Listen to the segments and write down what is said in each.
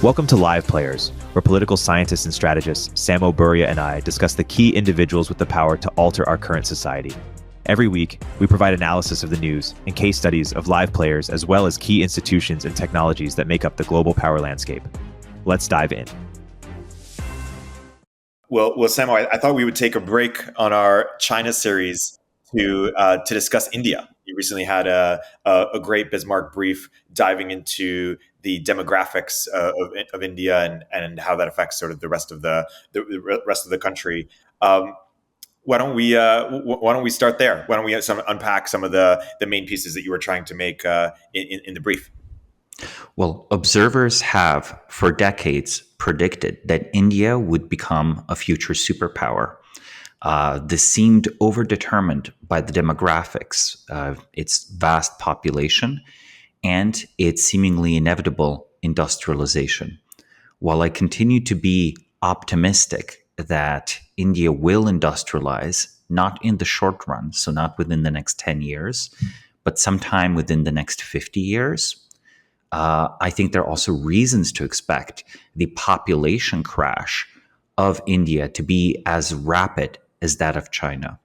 Welcome to Live Players, where political scientists and strategists Samo, Burja, and I discuss the key individuals with the power to alter our current society. Every week, we provide analysis of the news and case studies of live players as well as key institutions and technologies that make up the global power landscape. Let's dive in. Well, Samo, I thought we would take a break on our China series to discuss India. You recently had a great Bismarck brief diving into the demographics of India and how that affects sort of the rest of the rest of the country. Why don't we start there? Why don't we unpack some of the main pieces that you were trying to make in the brief? Well, observers have for decades predicted that India would become a future superpower. This seemed overdetermined by the demographics, its vast population, and its seemingly inevitable industrialization. While I continue to be optimistic that India will industrialize, not in the short run, so not within the next 10 years, but sometime within the next 50 years, I think there are also reasons to expect the population crash of India to be as rapid as that of China.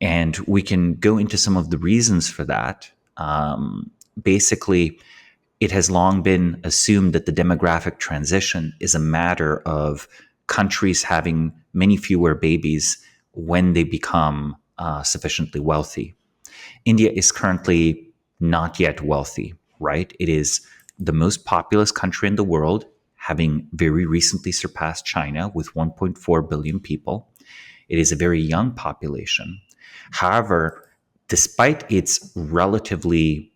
And we can go into some of the reasons for that. Basically, it has long been assumed that the demographic transition is a matter of countries having many fewer babies when they become sufficiently wealthy. India is currently not yet wealthy, right? It is the most populous country in the world, having very recently surpassed China with 1.4 billion people. It is a very young population. However, despite its relatively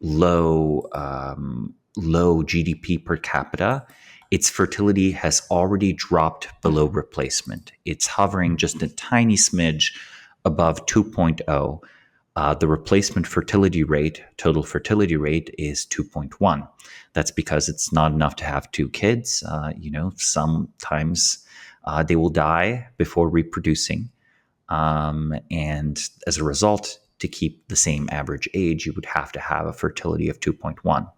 low GDP per capita, its fertility has already dropped below replacement. It's hovering just a tiny smidge above 2.0. The replacement fertility rate, total fertility rate, is 2.1. That's because it's not enough to have two kids. Sometimes they will die before reproducing. And as a result, to keep the same average age, you would have to have a fertility of 2.1.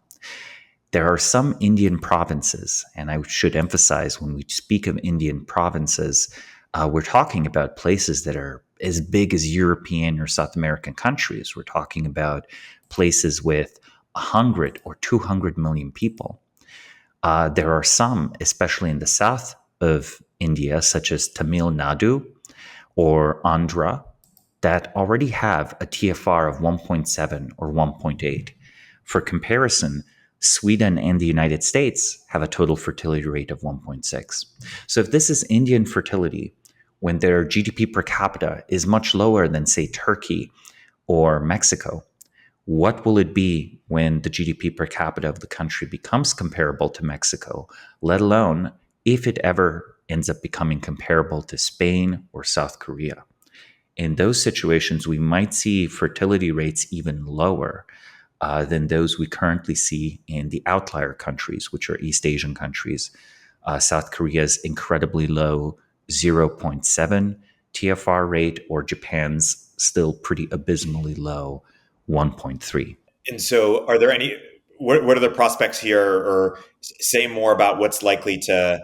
There are some Indian provinces, and I should emphasize when we speak of Indian provinces, we're talking about places that are as big as European or South American countries. We're talking about places with 100 or 200 million people. There are some, especially in the south of India, such as Tamil Nadu or Andhra, that already have a TFR of 1.7 or 1.8. For comparison, Sweden and the United States have a total fertility rate of 1.6. So if this is Indian fertility, when their GDP per capita is much lower than, say, Turkey or Mexico, what will it be when the GDP per capita of the country becomes comparable to Mexico, let alone if it ever ends up becoming comparable to Spain or South Korea? In those situations, we might see fertility rates even lower than those we currently see in the outlier countries, which are East Asian countries. South Korea's incredibly low 0.7 TFR rate, or Japan's still pretty abysmally low 1.3. And so are there what are the prospects here, or say more about what's likely to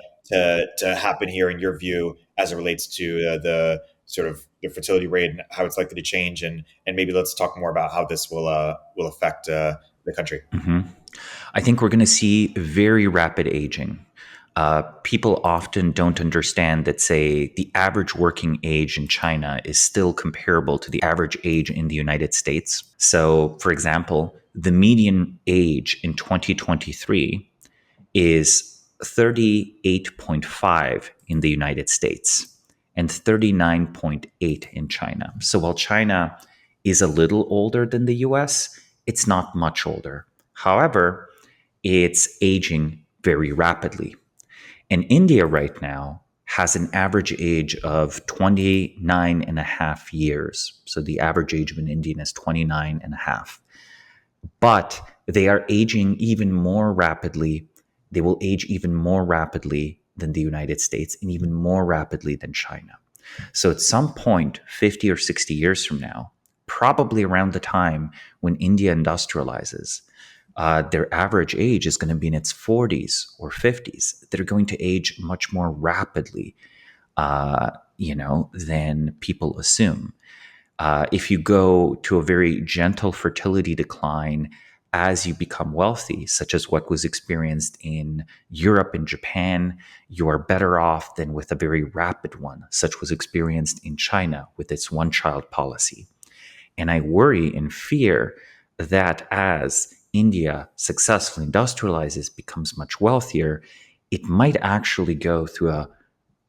happen here in your view as it relates to the sort of the fertility rate and how it's likely to change, and maybe let's talk more about how this will affect the country. Mm-hmm. I think we're going to see very rapid aging. People often don't understand that, say, the average working age in China is still comparable to the average age in the United States. So, for example, the median age in 2023 is 38.5 in the United States and 39.8 in China. So while China is a little older than the US, it's not much older. However, it's aging very rapidly. And India right now has an average age of 29 and a half years. So the average age of an Indian is 29 and a half. But they are aging even more rapidly. They will age even more rapidly than the United States and even more rapidly than China. So at some point, 50 or 60 years from now, probably around the time when India industrializes, their average age is going to be in its 40s or 50s. They're going to age much more rapidly, than people assume. If you go to a very gentle fertility decline as you become wealthy, such as what was experienced in Europe and Japan, you are better off than with a very rapid one, such was experienced in China with its one-child policy. And I worry and fear that as India successfully industrializes, becomes much wealthier, it might actually go through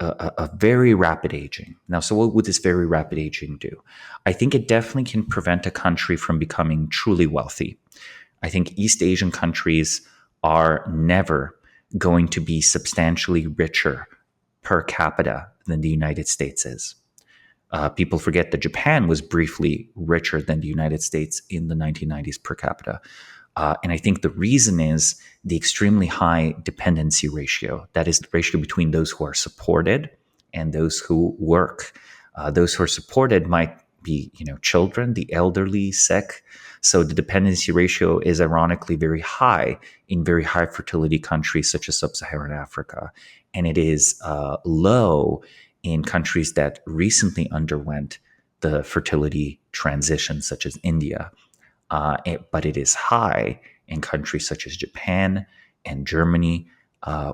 a very rapid aging. Now, so what would this very rapid aging do? I think it definitely can prevent a country from becoming truly wealthy. I think East Asian countries are never going to be substantially richer per capita than the United States is. People forget that Japan was briefly richer than the United States in the 1990s per capita. And I think the reason is the extremely high dependency ratio. That is the ratio between those who are supported and those who work. Those who are supported might be, children, the elderly, sick. So the dependency ratio is ironically very high in very high fertility countries such as sub-Saharan Africa. And it is low in countries that recently underwent the fertility transition, such as India. But it is high in countries such as Japan and Germany,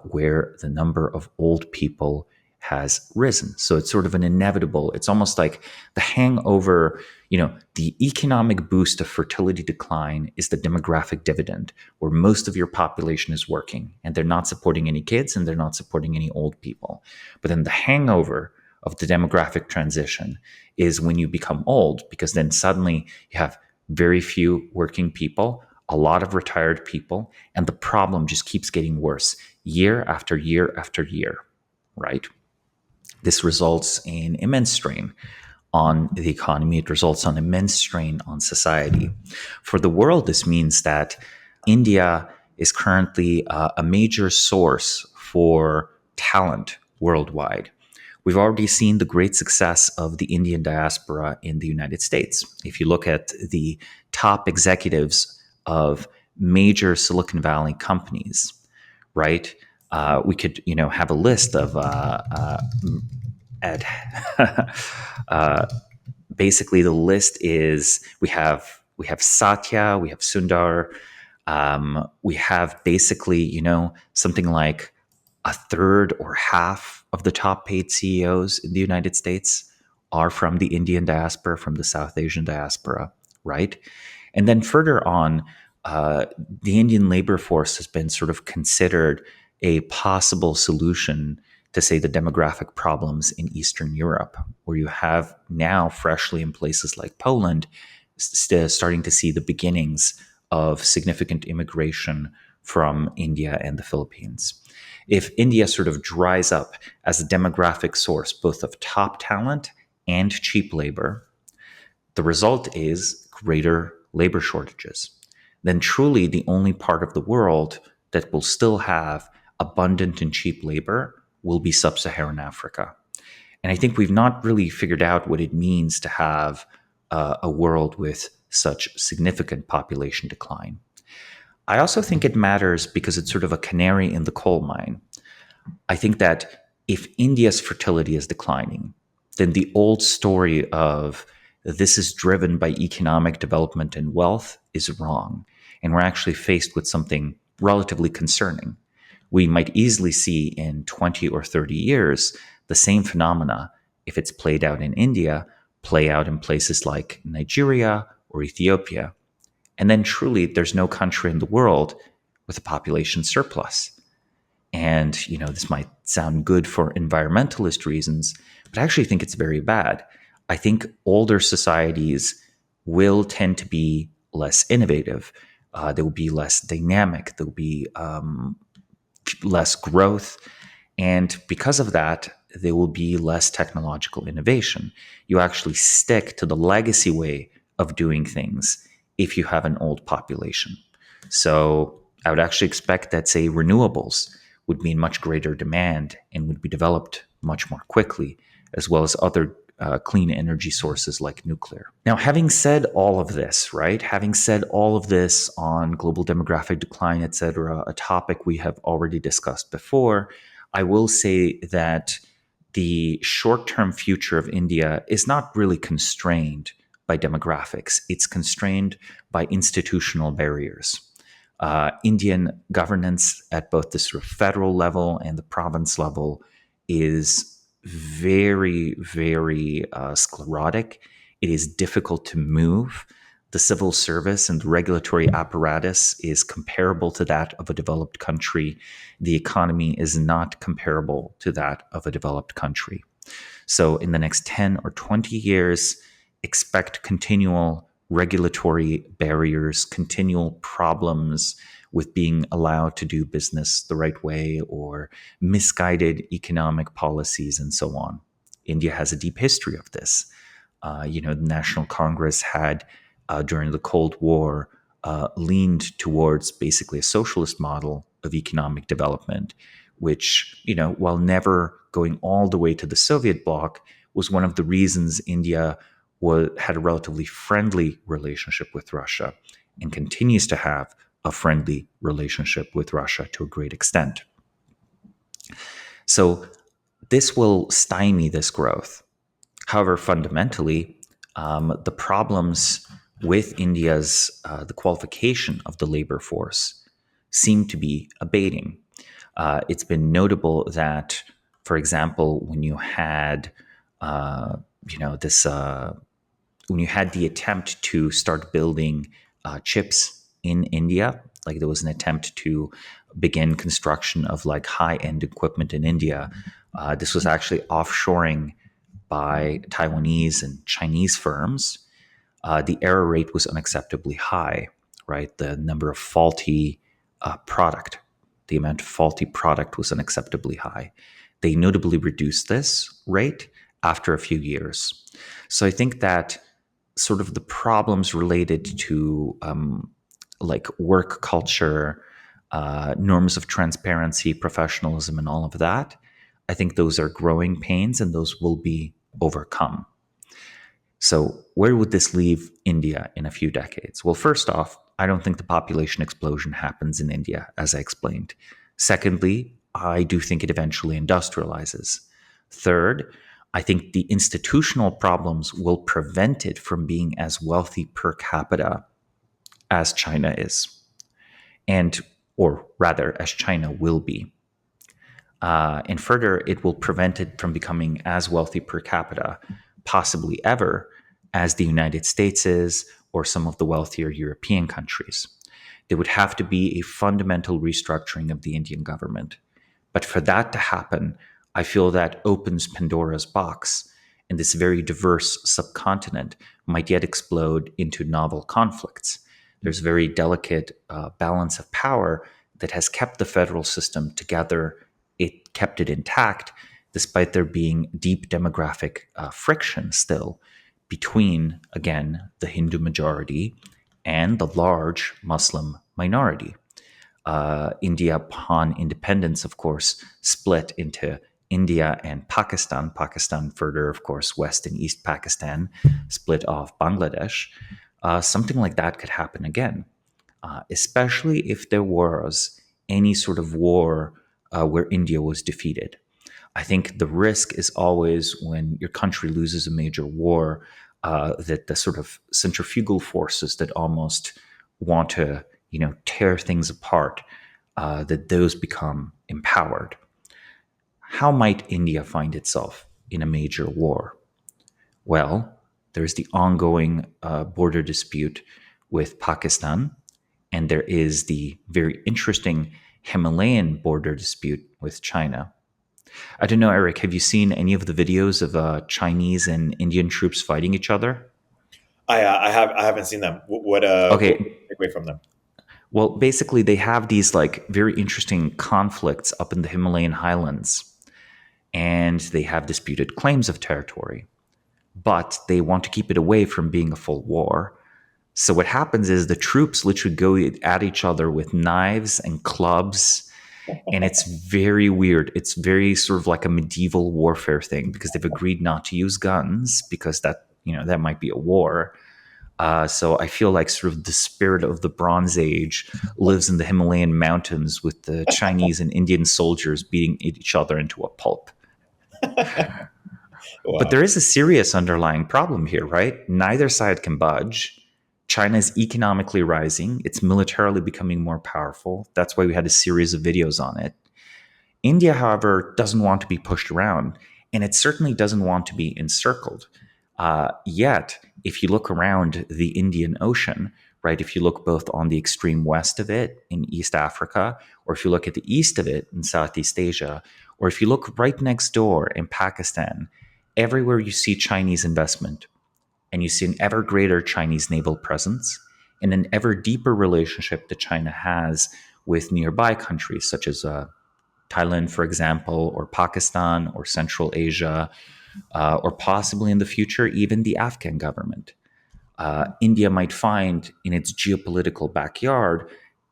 where the number of old people has risen. So it's sort of an inevitable, it's almost like the hangover, the economic boost of fertility decline is the demographic dividend, where most of your population is working and they're not supporting any kids and they're not supporting any old people. But then the hangover of the demographic transition is when you become old, because then suddenly you have very few working people, a lot of retired people, and the problem just keeps getting worse year after year after year, right? This results in immense strain on the economy. It results on immense strain on society. For the world, this means that India is currently a major source for talent worldwide. We've already seen the great success of the Indian diaspora in the United States. If you look at the top executives of major Silicon Valley companies, right? We could, have a list of basically the list is we have Satya, we have Sundar, we have basically, something like a third or half of the top paid CEOs in the United States are from the Indian diaspora, from the South Asian diaspora, right? And then further on, the Indian labor force has been sort of considered a possible solution to, say, the demographic problems in Eastern Europe, where you have now freshly in places like Poland, starting to see the beginnings of significant immigration from India and the Philippines. If India sort of dries up as a demographic source, both of top talent and cheap labor, the result is greater labor shortages. Then truly the only part of the world that will still have abundant and cheap labor will be sub-Saharan Africa. And I think we've not really figured out what it means to have a world with such significant population decline. I also think it matters because it's sort of a canary in the coal mine. I think that if India's fertility is declining, then the old story of this is driven by economic development and wealth is wrong. And we're actually faced with something relatively concerning. We might easily see in 20 or 30 years the same phenomena, if it's played out in India, play out in places like Nigeria or Ethiopia. And then truly, there's no country in the world with a population surplus. And, this might sound good for environmentalist reasons, but I actually think it's very bad. I think older societies will tend to be less innovative. They will be less dynamic. There will be less growth. And because of that, there will be less technological innovation. You actually stick to the legacy way of doing things if you have an old population. So I would actually expect that, say, renewables would be in much greater demand and would be developed much more quickly, as well as other clean energy sources like nuclear. Now, having said all of this, right? Having said all of this on global demographic decline, et cetera, a topic we have already discussed before, I will say that the short-term future of India is not really constrained by demographics. It's constrained by institutional barriers. Indian governance at both the sort of federal level and the province level is very, very sclerotic. It is difficult to move. The civil service and the regulatory apparatus is comparable to that of a developed country. The economy is not comparable to that of a developed country. So in the next 10 or 20 years, expect continual regulatory barriers, continual problems with being allowed to do business the right way, or misguided economic policies and so on. India has a deep history of this. The National Congress had, during the Cold War, leaned towards basically a socialist model of economic development, which, while never going all the way to the Soviet bloc, was one of the reasons India had a relatively friendly relationship with Russia and continues to have a friendly relationship with Russia to a great extent. So this will stymie this growth. However, fundamentally, the problems with India's the qualification of the labor force seem to be abating. It's been notable that, for example, when you had when you had the attempt to start building chips in India, like there was an attempt to begin construction of like high-end equipment in India. This was actually offshoring by Taiwanese and Chinese firms. The error rate was unacceptably high, right? The number of faulty the amount of faulty product was unacceptably high. They notably reduced this rate after a few years. So I think that sort of the problems related to like work culture, norms of transparency, professionalism, and all of that, I think those are growing pains and those will be overcome. So where would this leave India in a few decades? Well, first off, I don't think the population explosion happens in India, as I explained. Secondly, I do think it eventually industrializes. Third, I think the institutional problems will prevent it from being as wealthy per capita as China is, or rather, as China will be. And further, it will prevent it from becoming as wealthy per capita, possibly ever, as the United States is, or some of the wealthier European countries. There would have to be a fundamental restructuring of the Indian government. But for that to happen, I feel that opens Pandora's box, and this very diverse subcontinent might yet explode into novel conflicts. There's a very delicate balance of power that has kept the federal system together. It kept it intact, despite there being deep demographic friction still between, again, the Hindu majority and the large Muslim minority. India, upon independence, of course, split into India and Pakistan. Pakistan further, of course, West and East Pakistan, split off Bangladesh. Something like that could happen again, especially if there was any sort of war where India was defeated. I think the risk is always when your country loses a major war, that the sort of centrifugal forces that almost want to, tear things apart, that those become empowered. How might India find itself in a major war? Well, there's the ongoing border dispute with Pakistan, and there is the very interesting Himalayan border dispute with China. I don't know, Erik, have you seen any of the videos of Chinese and Indian troops fighting each other? I haven't seen them. What Okay. what take away from them? Well, basically, they have these like very interesting conflicts up in the Himalayan highlands, and they have disputed claims of territory, but they want to keep it away from being a full war. So what happens is the troops literally go at each other with knives and clubs And it's very weird. It's very sort of like a medieval warfare thing because they've agreed not to use guns because that might be a war. So I feel like sort of the spirit of the Bronze Age lives in the Himalayan mountains with the Chinese and Indian soldiers beating each other into a pulp. Wow. But there is a serious underlying problem here, right? Neither side can budge. China is economically rising. It's militarily becoming more powerful. That's why we had a series of videos on it. India, however, doesn't want to be pushed around, and it certainly doesn't want to be encircled. Yet, if you look around the Indian Ocean, right, if you look both on the extreme west of it in East Africa, or if you look at the east of it in Southeast Asia, or if you look right next door in Pakistan, everywhere you see Chinese investment, and you see an ever greater Chinese naval presence and an ever deeper relationship that China has with nearby countries such as Thailand, for example, or Pakistan, or Central Asia, or possibly in the future, even the Afghan government. India might find in its geopolitical backyard,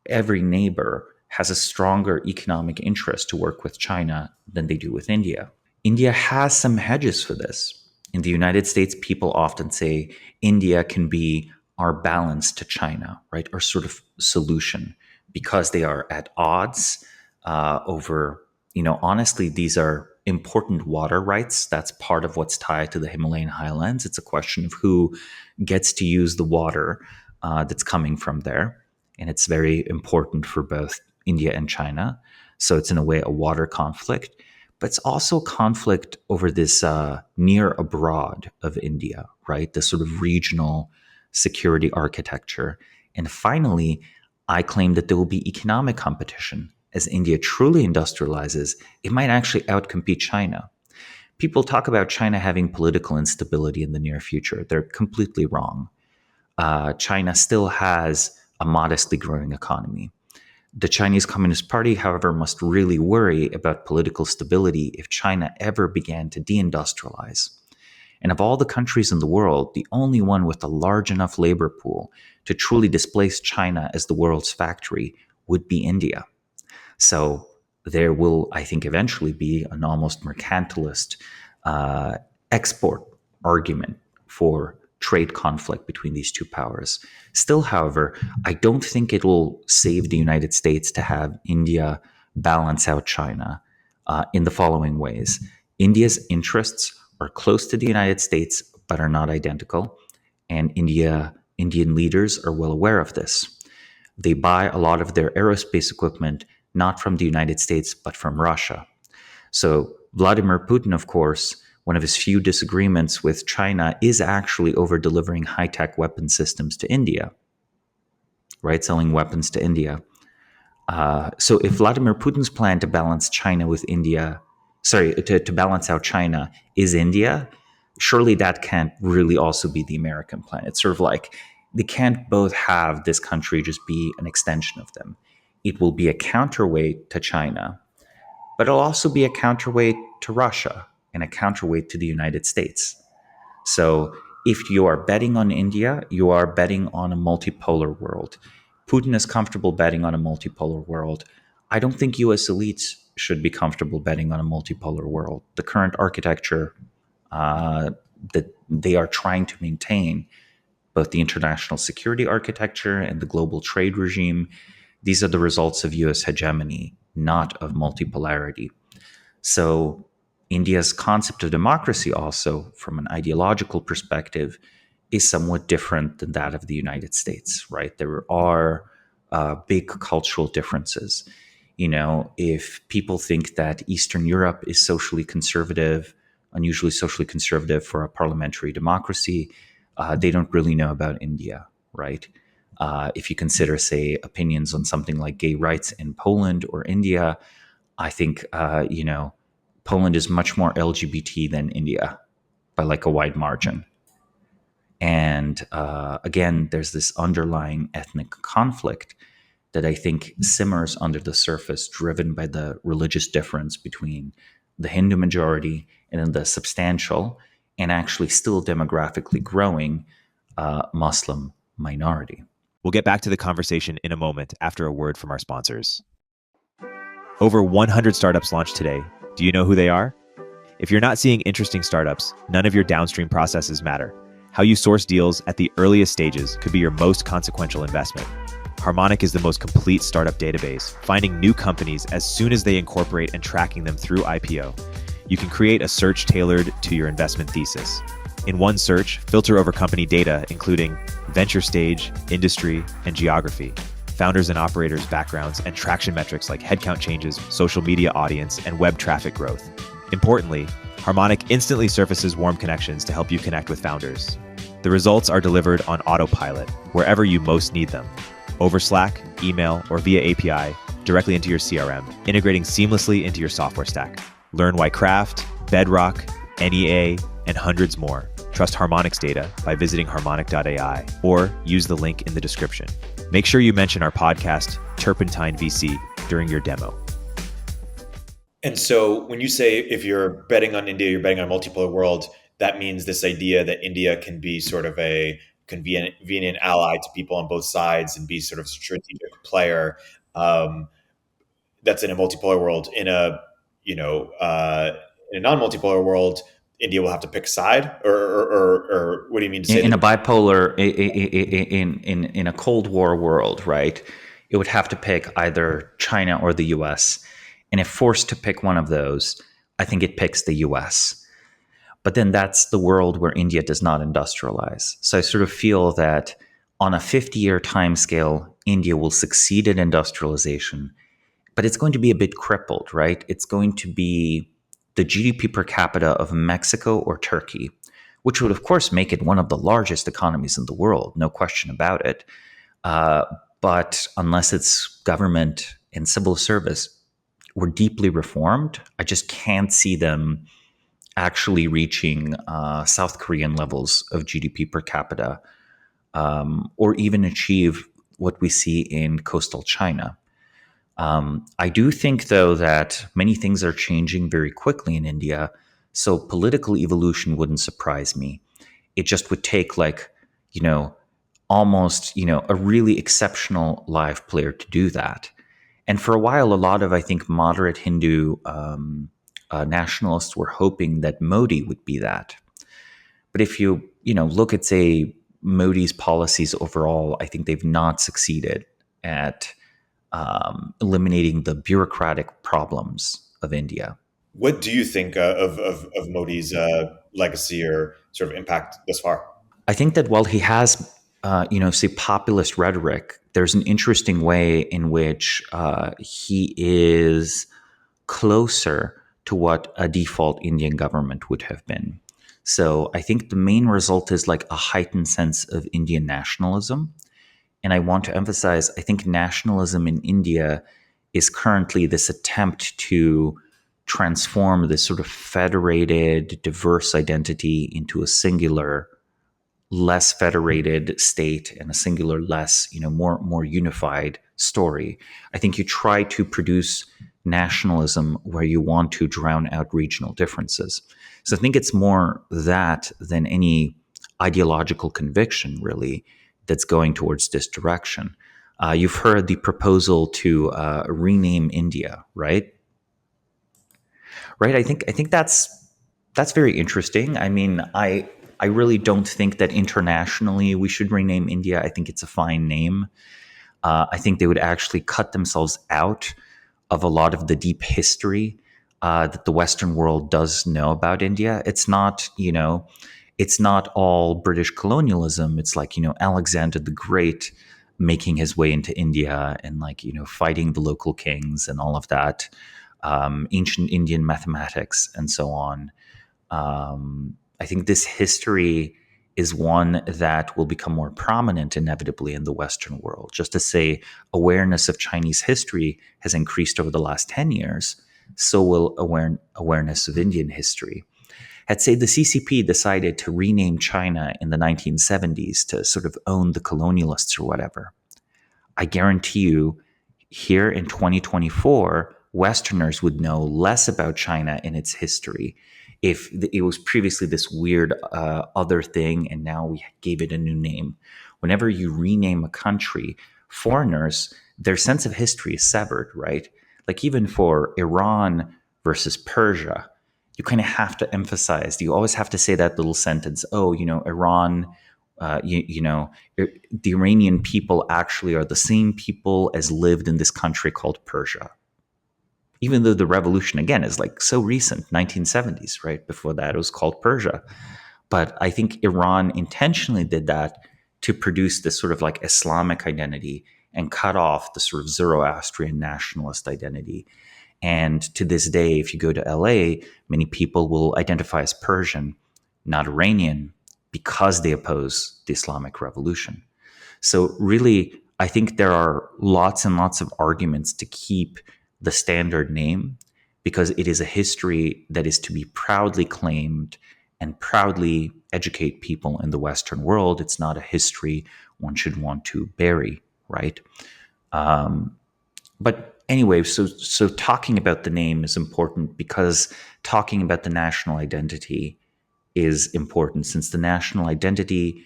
every neighbor has a stronger economic interest to work with China than they do with India. India has some hedges for this. In the United States, people often say India can be our balance to China, right? Our sort of solution because they are at odds over, honestly, these are important water rights. That's part of what's tied to the Himalayan highlands. It's a question of who gets to use the water that's coming from there. And it's very important for both India and China. So it's in a way a water conflict, but it's also conflict over this near abroad of India, right? This sort of regional security architecture. And finally, I claim that there will be economic competition. As India truly industrializes, it might actually outcompete China. People talk about China having political instability in the near future. They're completely wrong. China still has a modestly growing economy. The Chinese Communist Party, however, must really worry about political stability if China ever began to deindustrialize. And of all the countries in the world, the only one with a large enough labor pool to truly displace China as the world's factory would be India. So there will, I think, eventually be an almost mercantilist export argument for trade conflict between these two powers. Still, however, I don't think it will save the United States to have India balance out China in the following ways. India's interests are close to the United States, but are not identical. And Indian leaders are well aware of this. They buy a lot of their aerospace equipment not from the United States, but from Russia. So Vladimir Putin, of course, one of his few disagreements with China is actually over delivering high-tech weapon systems to India, right? Selling weapons to India. So if Vladimir Putin's plan to balance China with India, to balance out China is India, surely that can't really also be the American plan. It's sort of like they can't both have this country just be an extension of them. It will be a counterweight to China, but it'll also be a counterweight to Russia and a counterweight to the United States. So if you are betting on India, you are betting on a multipolar world. Putin is comfortable betting on a multipolar world. I don't think US elites should be comfortable betting on a multipolar world. The current architecture that they are trying to maintain, both the international security architecture and the global trade regime, these are the results of US hegemony, not of multipolarity. So India's concept of democracy also, from an ideological perspective, is somewhat different than that of the United States, right? There are big cultural differences. If people think that Eastern Europe is socially conservative, unusually socially conservative for a parliamentary democracy, they don't really know about India, right? If you consider, say, opinions on something like gay rights in Poland or India, I think, Poland is much more LGBT than India by like a wide margin. And again, there's this underlying ethnic conflict that I think simmers under the surface, driven by the religious difference between the Hindu majority and then the substantial and actually still demographically growing Muslim minority. We'll get back to the conversation in a moment after a word from our sponsors. Over 100 startups launched today. Do you know who they are? If you're not seeing interesting startups, none of your downstream processes matter. How you source deals at the earliest stages could be your most consequential investment. Harmonic is the most complete startup database, finding new companies as soon as they incorporate and tracking them through IPO. You can create a search tailored to your investment thesis. In one search, filter over company data, including venture stage, industry, and geography, founders and operators' backgrounds, and traction metrics like headcount changes, social media audience, and web traffic growth. Importantly, Harmonic instantly surfaces warm connections to help you connect with founders. The results are delivered on autopilot, wherever you most need them. Over Slack, email, or via API, directly into your CRM, integrating seamlessly into your software stack. Learn why Craft, Bedrock, NEA, and hundreds more trust Harmonic's data by visiting harmonic.ai or use the link in the description. Make sure you mention our podcast, Turpentine VC, during your demo. And so when you say if you're betting on India, you're betting on a multipolar world, that means this idea that India can be sort of a convenient ally to people on both sides and be sort of a strategic player. That's in a multipolar world. In a non-multipolar world, India will have to pick a side, or what do you mean to say? In a bipolar, in a Cold War world, right? It would have to pick either China or the U.S. And if forced to pick one of those, I think it picks the U.S. But then that's the world where India does not industrialize. So I sort of feel that on a 50-year timescale, India will succeed in industrialization, but it's going to be a bit crippled, right? It's going to be the GDP per capita of Mexico or Turkey, which would, of course, make it one of the largest economies in the world, no question about it. But unless it's government and civil service were deeply reformed, I just can't see them actually reaching South Korean levels of GDP per capita, or even achieve what we see in coastal China. I do think, though, that many things are changing very quickly in India, so political evolution wouldn't surprise me. It just would take almost, a really exceptional live player to do that. And for a while, a lot of, I think, moderate Hindu nationalists were hoping that Modi would be that. But if you look at, say, Modi's policies overall, I think they've not succeeded at eliminating the bureaucratic problems of India. What do you think of Modi's legacy or sort of impact thus far? I think that while he has, say, populist rhetoric, there's an interesting way in which he is closer to what a default Indian government would have been. So I think the main result is like a heightened sense of Indian nationalism. And I want to emphasize, I think nationalism in India is currently this attempt to transform this sort of federated, diverse identity into a singular, less federated state and a singular, less, more unified story. I think you try to produce nationalism where you want to drown out regional differences. So I think it's more that than any ideological conviction, really, that's going towards this direction. You've heard the proposal to rename India, right? Right. I think that's very interesting. I mean, I really don't think that internationally we should rename India. I think it's a fine name. I think they would actually cut themselves out of a lot of the deep history that the Western world does know about India. It's not, it's not all British colonialism. It's like, Alexander the Great making his way into India and fighting the local kings and all of that, ancient Indian mathematics and so on. I think this history is one that will become more prominent inevitably in the Western world. Just to say, awareness of Chinese history has increased over the last 10 years, so will awareness of Indian history. Had, say, the CCP decided to rename China in the 1970s to sort of own the colonialists or whatever, I guarantee you, here in 2024, Westerners would know less about China and its history if it was previously this weird other thing and now we gave it a new name. Whenever you rename a country, foreigners, their sense of history is severed, right? Like even for Iran versus Persia, you kind of have to emphasize, you always have to say that little sentence, oh, Iran, the Iranian people actually are the same people as lived in this country called Persia. Even though the revolution, again, is like so recent, 1970s, right? Before that, it was called Persia. But I think Iran intentionally did that to produce this sort of like Islamic identity and cut off the sort of Zoroastrian nationalist identity. And to this day, if you go to LA, many people will identify as Persian, not Iranian, because they oppose the Islamic Revolution. So really, I think there are lots and lots of arguments to keep the standard name because it is a history that is to be proudly claimed and proudly educate people in the Western world. It's not a history one should want to bury, right? But anyway, so talking about the name is important because talking about the national identity is important, since the national identity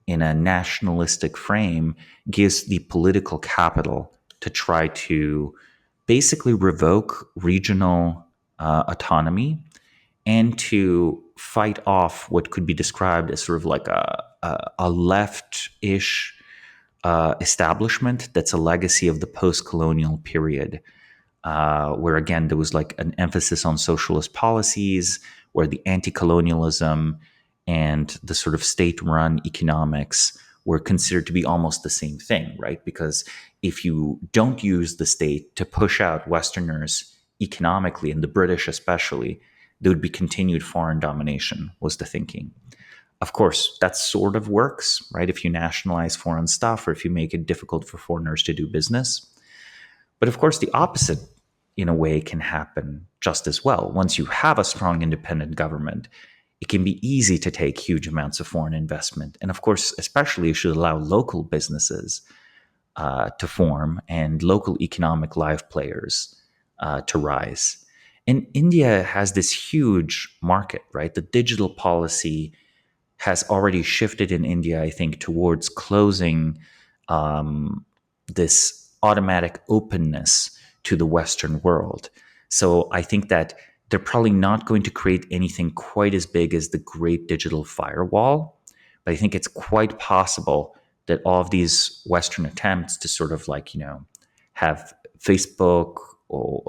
in a nationalistic frame gives the political capital to try to basically revoke regional autonomy and to fight off what could be described as sort of like a left-ish establishment that's a legacy of the post-colonial period, where again there was like an emphasis on socialist policies, where the anti-colonialism and the sort of state-run economics were considered to be almost the same thing, right? Because if you don't use the state to push out Westerners economically, and the British especially, there would be continued foreign domination, was the thinking. Of course, that sort of works, right? If you nationalize foreign stuff or if you make it difficult for foreigners to do business. But of course, the opposite, in a way, can happen just as well. Once you have a strong independent government, it can be easy to take huge amounts of foreign investment. And of course, especially you should allow local businesses to form and local economic live players to rise. And India has this huge market, right? The digital policy has already shifted in India, I think, towards closing this automatic openness to the Western world. So I think that they're probably not going to create anything quite as big as the Great Digital Firewall. But I think it's quite possible that all of these Western attempts to sort of like, have Facebook or,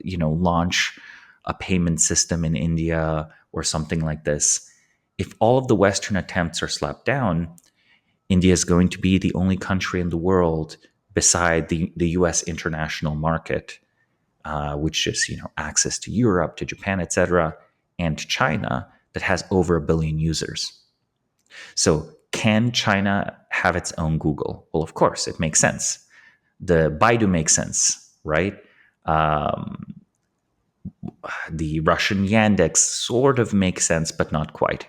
launch a payment system in India or something like this, if all of the Western attempts are slapped down, India is going to be the only country in the world beside the U.S. international market, which is access to Europe, to Japan, etc., and China, that has over 1 billion users. So can China have its own Google? Well, of course, it makes sense. The Baidu makes sense, right? The Russian Yandex sort of makes sense, but not quite.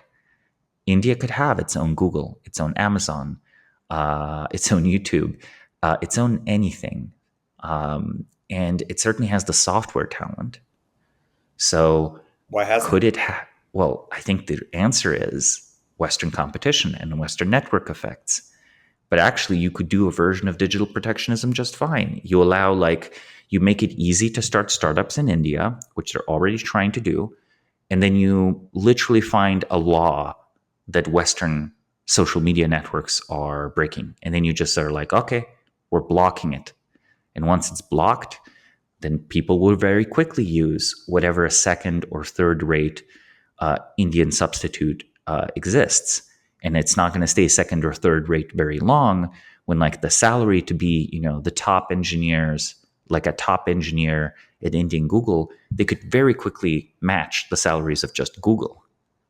India could have its own Google, its own Amazon, its own YouTube, its own anything. And it certainly has the software talent. So why hasn't could it have? Well, I think the answer is Western competition and Western network effects. But actually, you could do a version of digital protectionism just fine. You allow, you make it easy to start startups in India, which they're already trying to do. And then you literally find a law that Western social media networks are breaking. And then you just are like, okay, we're blocking it. And once it's blocked, then people will very quickly use whatever a second or third rate Indian substitute exists. And it's not going to stay second or third rate very long when the salary to be, the top engineers, like a top engineer at Indian Google, they could very quickly match the salaries of just Google.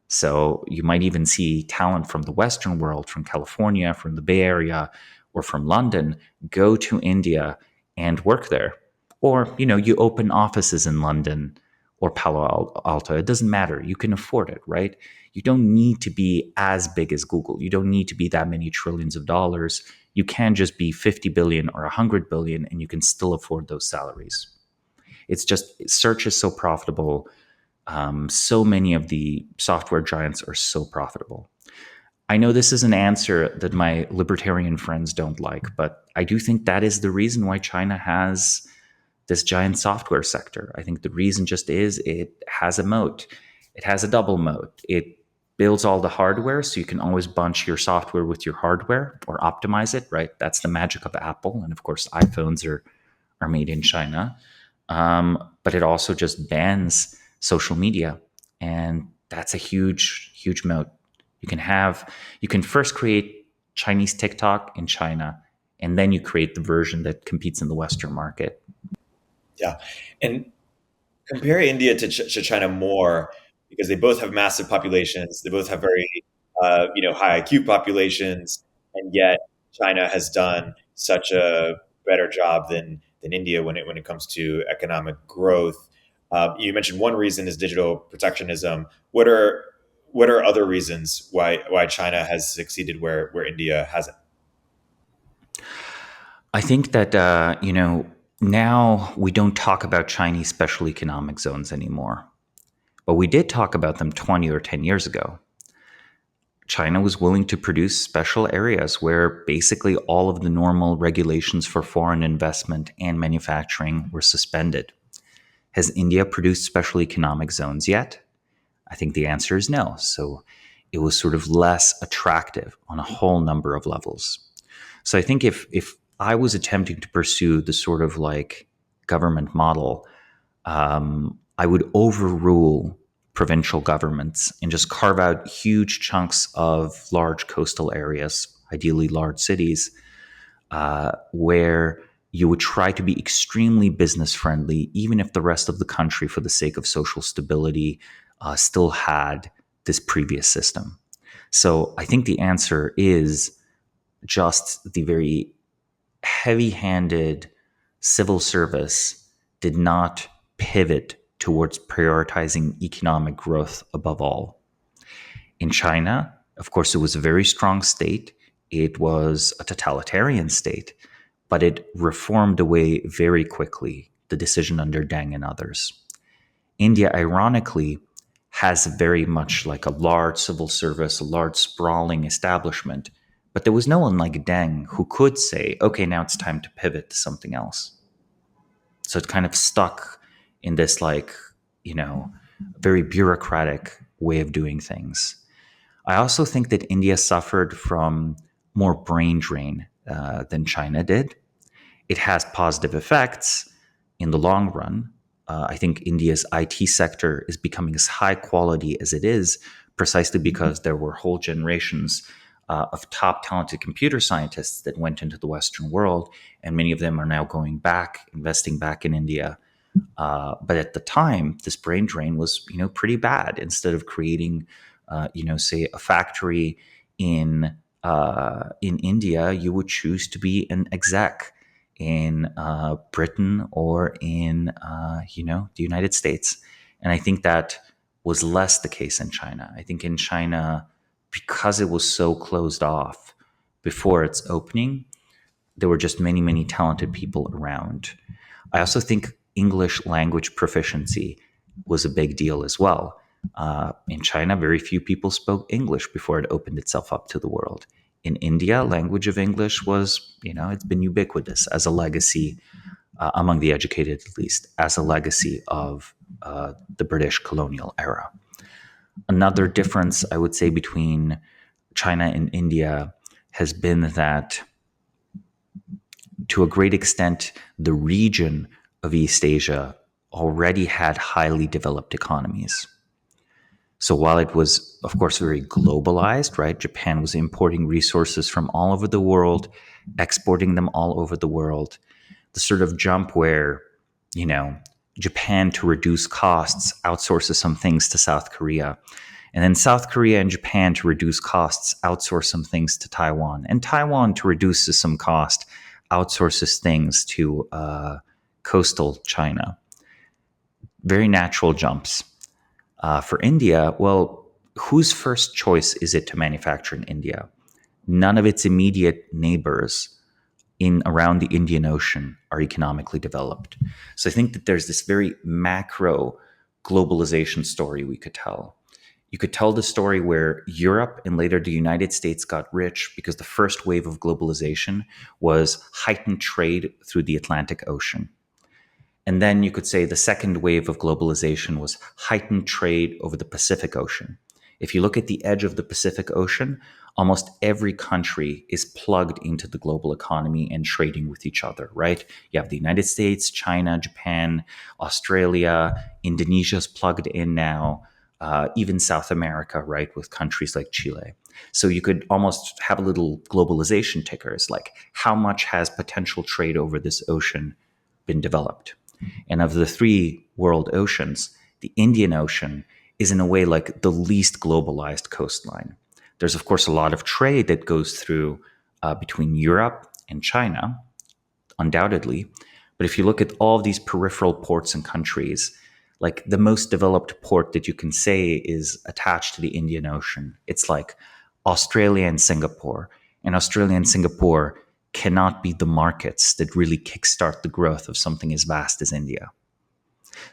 So you might even see talent from the Western world, from California, from the Bay Area, or from London, go to India and work there. Or, you open offices in London or Palo Alto. It doesn't matter. You can afford it, right? You don't need to be as big as Google. You don't need to be that many trillions of dollars. You can just be 50 billion or 100 billion, and you can still afford those salaries. It's just, search is so profitable. So many of the software giants are so profitable. I know this is an answer that my libertarian friends don't like, but I do think that is the reason why China has this giant software sector. I think the reason just is it has a moat. It has a double moat. It builds all the hardware, so you can always bunch your software with your hardware or optimize it, right? That's the magic of Apple. And of course, iPhones are made in China. But it also just bans social media. And that's a huge, huge moat. You can first create Chinese TikTok in China, and then you create the version that competes in the Western market. Yeah. And compare India to China more because they both have massive populations. They both have very, high IQ populations, and yet China has done such a better job than India when it comes to economic growth. You mentioned one reason is digital protectionism. What are other reasons why China has succeeded where India hasn't? I think that, now we don't talk about Chinese special economic zones anymore, but we did talk about them 20 or 10 years ago. China was willing to produce special areas where basically all of the normal regulations for foreign investment and manufacturing were suspended. Has India produced special economic zones yet? I think the answer is no. So it was sort of less attractive on a whole number of levels. So I think if I was attempting to pursue the sort of like government model, I would overrule provincial governments and just carve out huge chunks of large coastal areas, ideally large cities, where you would try to be extremely business friendly, even if the rest of the country, for the sake of social stability, still had this previous system. So I think the answer is just the very heavy-handed civil service did not pivot towards prioritizing economic growth above all. In China, of course, it was a very strong state. It was a totalitarian state, but it reformed away very quickly, the decision under Deng and others. India, ironically, has very much like a large civil service, a large sprawling establishment, but there was no one like Deng who could say, okay, now it's time to pivot to something else. So it kind of stuck in this very bureaucratic way of doing things. I also think that India suffered from more brain drain than China did. It has positive effects in the long run. I think India's IT sector is becoming as high quality as it is precisely because there were whole generations of top talented computer scientists that went into the Western world, and many of them are now going back, investing back in India. But at the time, this brain drain was, pretty bad. Instead of creating, say a factory in India, you would choose to be an exec in Britain or in, the United States. And I think that was less the case in China. I think in China, because it was so closed off before its opening, there were just many, many talented people around. I also think English language proficiency was a big deal as well. In China, very few people spoke English before it opened itself up to the world. In India, language of English was, it's been ubiquitous as a legacy, among the educated at least, as a legacy of the British colonial era. Another difference, I would say, between China and India has been that, to a great extent, the region of East Asia already had highly developed economies. So while it was, of course, very globalized, right? Japan was importing resources from all over the world, exporting them all over the world. The sort of jump where, Japan, to reduce costs, outsources some things to South Korea. And then South Korea and Japan, to reduce costs, outsource some things to Taiwan. And Taiwan, to reduce some cost, outsources things to coastal China. Very natural jumps. For India, well, whose first choice is it to manufacture in India? None of its immediate neighbors around the Indian Ocean are economically developed. So I think that there's this very macro globalization story we could tell. You could tell the story where Europe and later the United States got rich because the first wave of globalization was heightened trade through the Atlantic Ocean. And then you could say the second wave of globalization was heightened trade over the Pacific Ocean. If you look at the edge of the Pacific Ocean, almost every country is plugged into the global economy and trading with each other, right? You have the United States, China, Japan, Australia, Indonesia's plugged in now, even South America, right, with countries like Chile. So you could almost have a little globalization tickers, like how much has potential trade over this ocean been developed? And of the three world oceans, the Indian Ocean is in a way like the least globalized coastline. There's, of course, a lot of trade that goes through between Europe and China, undoubtedly. But if you look at all of these peripheral ports and countries, like the most developed port that you can say is attached to the Indian Ocean, it's like Australia and Singapore. And Australia and Singapore cannot be the markets that really kickstart the growth of something as vast as India.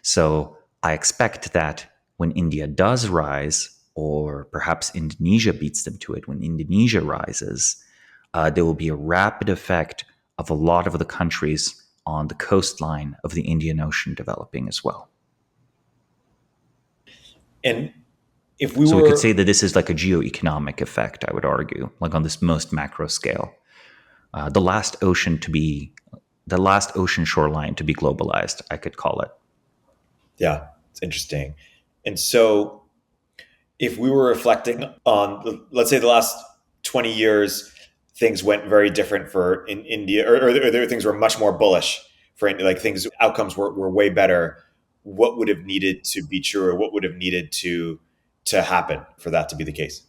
So I expect that when India does rise, or perhaps Indonesia beats them to it, when Indonesia rises, there will be a rapid effect of a lot of the countries on the coastline of the Indian Ocean developing as well. And if we So were, we could say that this is like a geoeconomic effect, I would argue, like on this most macro scale. The last ocean shoreline to be globalized, I could call it. yeah, it's interesting. And so if we were reflecting on, let's say, the last 20 years, things went very different for in India, or things were much more bullish for India, like outcomes were way better. What would have needed to be true, or what would have needed to happen for that to be the case?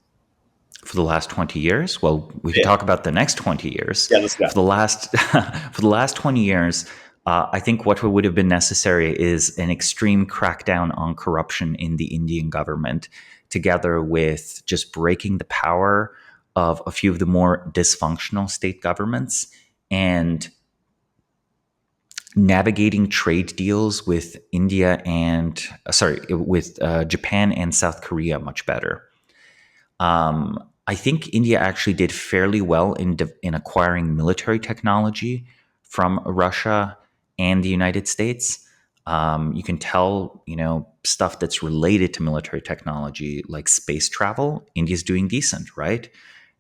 For the last 20 years? Well, we could talk about the next 20 years. Yeah, let's go. For the last 20 years, I think what would have been necessary is an extreme crackdown on corruption in the Indian government, together with just breaking the power of a few of the more dysfunctional state governments and navigating trade deals with Japan and South Korea much better. I think India actually did fairly well in acquiring military technology from Russia and the United States. You can tell, stuff that's related to military technology, like space travel, India's doing decent, right?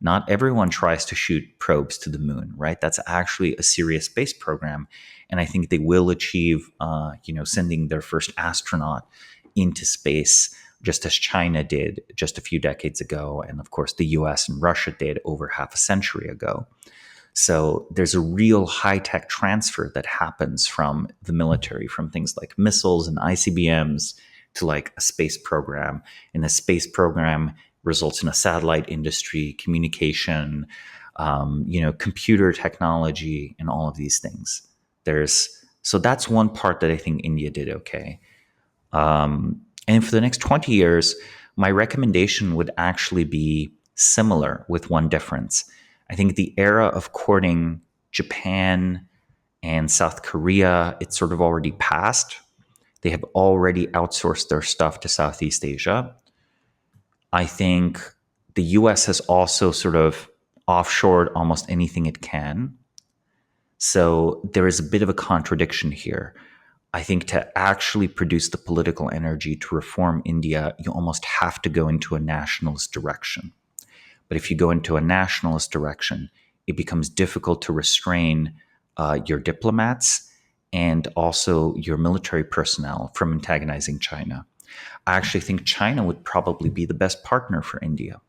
Not everyone tries to shoot probes to the moon, right? That's actually a serious space program. And I think they will achieve, sending their first astronaut into space, just as China did just a few decades ago. And of course, the US and Russia did over half a century ago. So there's a real high-tech transfer that happens from the military, from things like missiles and ICBMs to like a space program. And the space program results in a satellite industry, communication, computer technology, and all of these things. So that's one part that I think India did okay. And for the next 20 years, my recommendation would actually be similar with one difference. I think the era of courting Japan and South Korea, it's sort of already passed. They have already outsourced their stuff to Southeast Asia. I think the US has also sort of offshored almost anything it can. So there is a bit of a contradiction here. I think to actually produce the political energy to reform India, you almost have to go into a nationalist direction. But if you go into a nationalist direction, it becomes difficult to restrain your diplomats and also your military personnel from antagonizing China. I actually think China would probably be the best partner for India.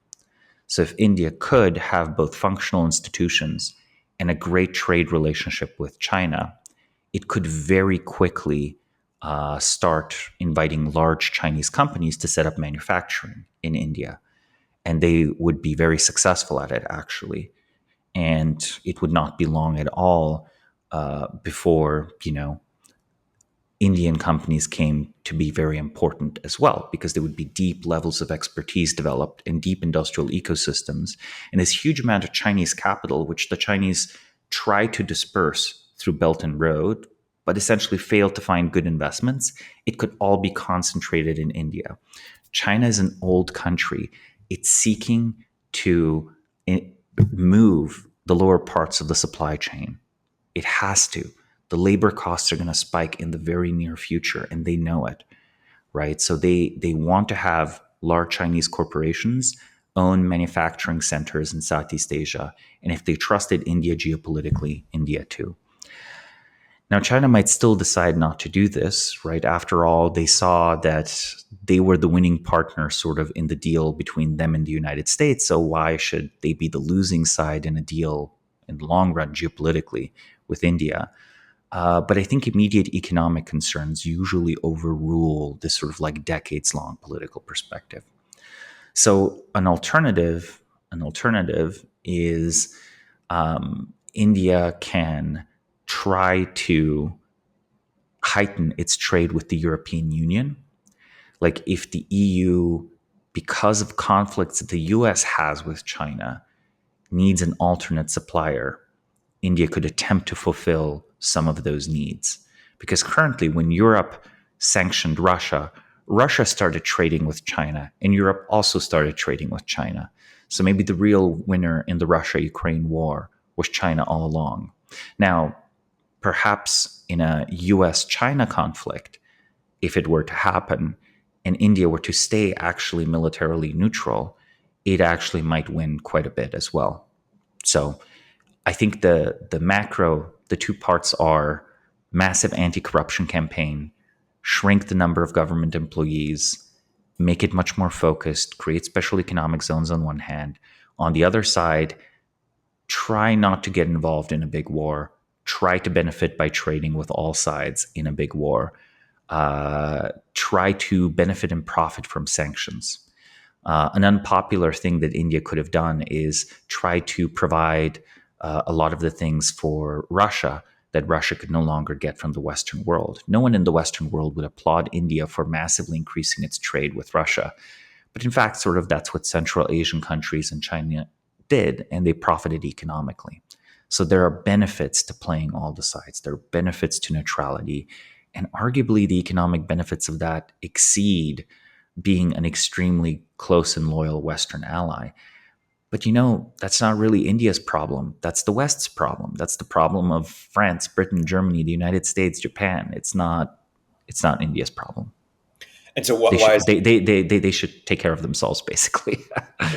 So if India could have both functional institutions and a great trade relationship with China, it could very quickly start inviting large Chinese companies to set up manufacturing in India. And they would be very successful at it, actually. And it would not be long at all before, Indian companies came to be very important as well, because there would be deep levels of expertise developed in deep industrial ecosystems. And this huge amount of Chinese capital, which the Chinese try to disperse through Belt and Road, but essentially failed to find good investments, it could all be concentrated in India. China is an old country. It's seeking to move the lower parts of the supply chain. It has to. The labor costs are going to spike in the very near future, and they know it, right? So they want to have large Chinese corporations own manufacturing centers in Southeast Asia. And if they trusted India geopolitically, India too. Now, China might still decide not to do this, right? After all, they saw that they were the winning partner sort of in the deal between them and the United States. So why should they be the losing side in a deal in the long run geopolitically with India? But I think immediate economic concerns usually overrule this sort of like decades-long political perspective. So an alternative is India can try to heighten its trade with the European Union. Like if the EU, because of conflicts that the US has with China, needs an alternate supplier, India could attempt to fulfill some of those needs. Because currently, when Europe sanctioned Russia, Russia started trading with China, and Europe also started trading with China. So maybe the real winner in the Russia-Ukraine war was China all along. Now, perhaps in a US-China conflict, if it were to happen, and India were to stay actually militarily neutral, it actually might win quite a bit as well. So I think the two parts are massive anti-corruption campaign, shrink the number of government employees, make it much more focused, create special economic zones on one hand. On the other side, try not to get involved in a big war, try to benefit by trading with all sides in a big war, try to benefit and profit from sanctions. An unpopular thing that India could have done is try to provide a lot of the things for Russia that Russia could no longer get from the Western world. No one in the Western world would applaud India for massively increasing its trade with Russia. But in fact, sort of that's what Central Asian countries and China did, and they profited economically. So there are benefits to playing all the sides. There are benefits to neutrality. And arguably, the economic benefits of that exceed being an extremely close and loyal Western ally. But that's not really India's problem. That's the West's problem. That's the problem of France, Britain, Germany, the United States, Japan. It's not India's problem. And so why they should take care of themselves, basically.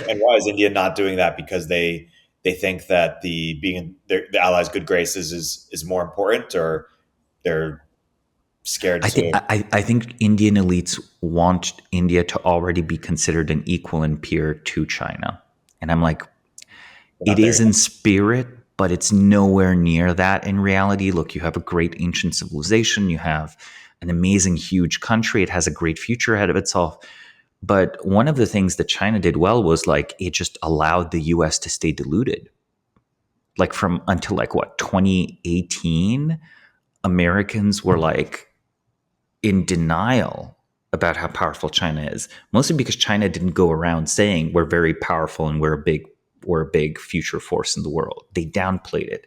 and why is India not doing that? Because they think that being in the allies' good graces is more important, or they're scared I think Indian elites want India to already be considered an equal and peer to China. And I'm like, it is in spirit, but it's nowhere near that in reality. Look, you have a great ancient civilization. You have an amazing, huge country. It has a great future ahead of itself. But one of the things that China did well was like it just allowed the US to stay diluted. Like until 2018, Americans were like in denial about how powerful China is, mostly because China didn't go around saying we're very powerful and we're a big future force in the world. They downplayed it.